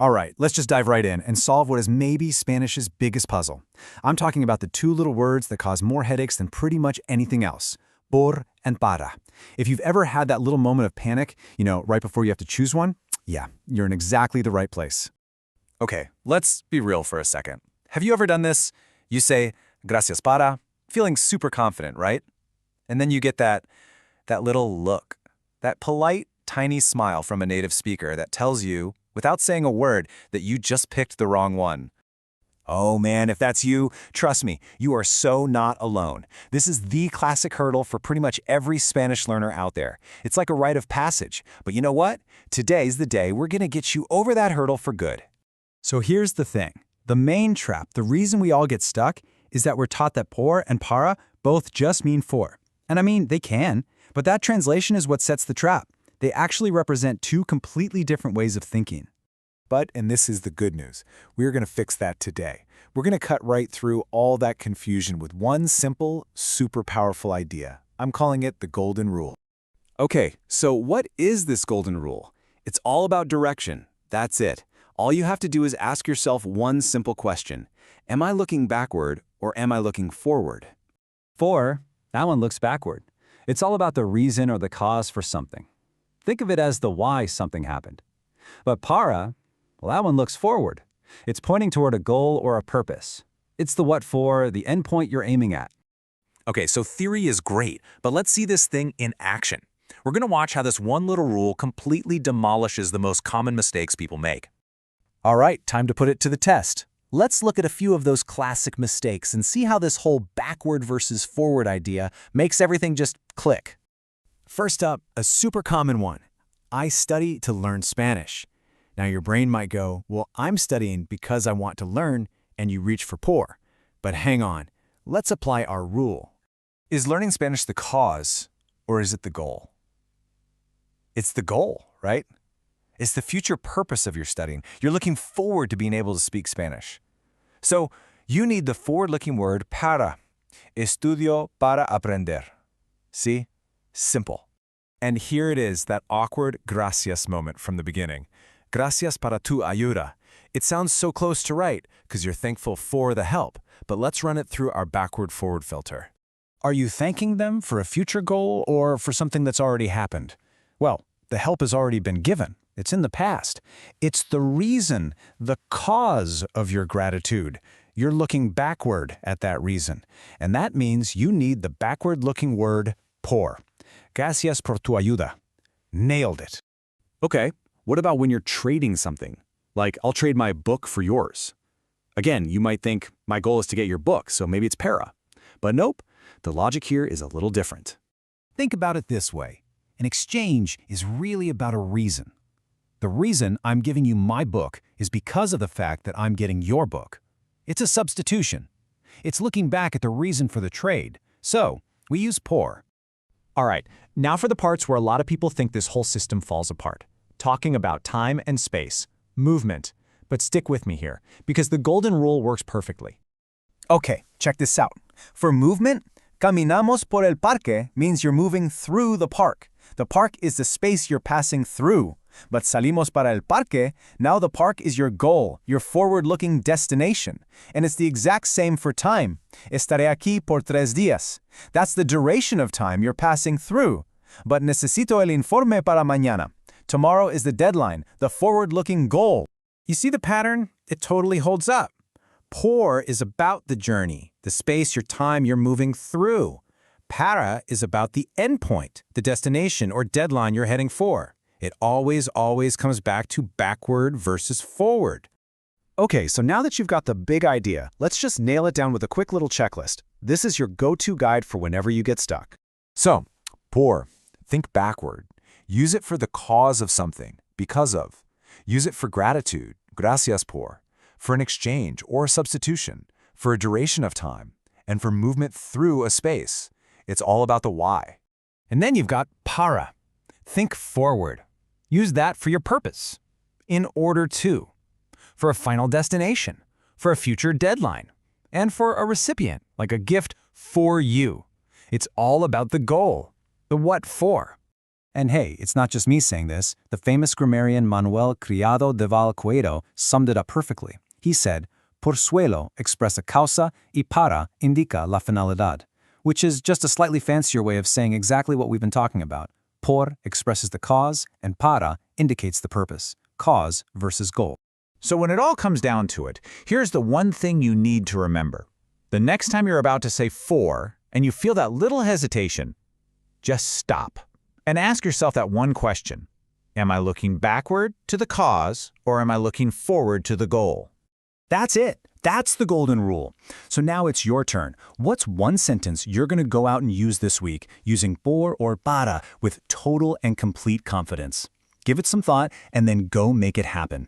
All right, let's just dive right in and solve what is maybe Spanish's biggest puzzle. I'm talking about the two little words that cause more headaches than pretty much anything else. Por and para. If you've ever had that little moment of panic, right before you have to choose one, yeah, you're in exactly the right place. Okay, let's be real for a second. Have you ever done this? You say, gracias para, feeling super confident, right? And then you get that little look, that polite, tiny smile from a native speaker that tells you, without saying a word, that you just picked the wrong one. Oh man, if that's you, trust me, you are so not alone. This is the classic hurdle for pretty much every Spanish learner out there. It's like a rite of passage. But you know what? Today's the day we're gonna get you over that hurdle for good. So here's the thing. The main trap, the reason we all get stuck, is that we're taught that por and para both just mean for. And I mean, they can, but that translation is what sets the trap. They actually represent two completely different ways of thinking. But, and this is the good news, we're going to fix that today. We're going to cut right through all that confusion with one simple, super powerful idea. I'm calling it the golden rule. Okay, so what is this golden rule? It's all about direction. That's it. All you have to do is ask yourself one simple question. Am I looking backward or am I looking forward? For, that one looks backward. It's all about the reason or the cause for something. Think of it as the why something happened. But para, well, that one looks forward. It's pointing toward a goal or a purpose. It's the what for, the endpoint you're aiming at. Okay, so theory is great, but let's see this thing in action. We're going to watch how this one little rule completely demolishes the most common mistakes people make. All right, time to put it to the test. Let's look at a few of those classic mistakes and see how this whole backward versus forward idea makes everything just click. First up, a super common one. I study to learn Spanish. Now your brain might go, well, I'm studying because I want to learn, and you reach for por. But hang on, let's apply our rule. Is learning Spanish the cause, or is it the goal? It's the goal, right? It's the future purpose of your studying. You're looking forward to being able to speak Spanish. So you need the forward-looking word para. Estudio para aprender. See? Simple. And here it is, that awkward gracias moment from the beginning. Gracias para tu ayuda. It sounds so close to right because you're thankful for the help, but let's run it through our backward-forward filter. Are you thanking them for a future goal or for something that's already happened? Well, the help has already been given. It's in the past. It's the reason, the cause of your gratitude. You're looking backward at that reason. And that means you need the backward-looking word por. Gracias por tu ayuda. Nailed it. Okay, what about when you're trading something? Like, I'll trade my book for yours. Again, you might think, my goal is to get your book, so maybe it's para. But nope, the logic here is a little different. Think about it this way. An exchange is really about a reason. The reason I'm giving you my book is because of the fact that I'm getting your book. It's a substitution. It's looking back at the reason for the trade. So, we use por. All right, now for the parts where a lot of people think this whole system falls apart. Talking about time and space, movement. But stick with me here, because the golden rule works perfectly. Okay, check this out. For movement, caminamos por el parque means you're moving through the park. The park is the space you're passing through. But salimos para el parque, now the park is your goal, your forward-looking destination. And it's the exact same for time. Estaré aquí por 3 días. That's the duration of time you're passing through. But necesito el informe para mañana. Tomorrow is the deadline, the forward-looking goal. You see the pattern? It totally holds up. Por is about the journey, the space, your time you're moving through. Para is about the endpoint, the destination or deadline you're heading for. It always comes back to backward versus forward. Okay, so now that you've got the big idea, let's just nail it down with a quick little checklist. This is your go-to guide for whenever you get stuck. So, por, think backward. Use it for the cause of something, because of. Use it for gratitude, gracias por, for an exchange or a substitution, for a duration of time, and for movement through a space. It's all about the why. And then you've got para. Think forward. Use that for your purpose. In order to. For a final destination. For a future deadline. And for a recipient, like a gift for you. It's all about the goal. The what for. And hey, it's not just me saying this. The famous grammarian Manuel Criado de Valqueiro summed it up perfectly. He said, por suelo expresa causa y para indica la finalidad, which is just a slightly fancier way of saying exactly what we've been talking about. Por expresses the cause, and para indicates the purpose. Cause versus goal. So when it all comes down to it, here's the one thing you need to remember. The next time you're about to say for, and you feel that little hesitation, just stop and ask yourself that one question. Am I looking backward to the cause, or am I looking forward to the goal? That's it. That's the golden rule. So now it's your turn. What's one sentence you're going to go out and use this week using por or para with total and complete confidence? Give it some thought and then go make it happen.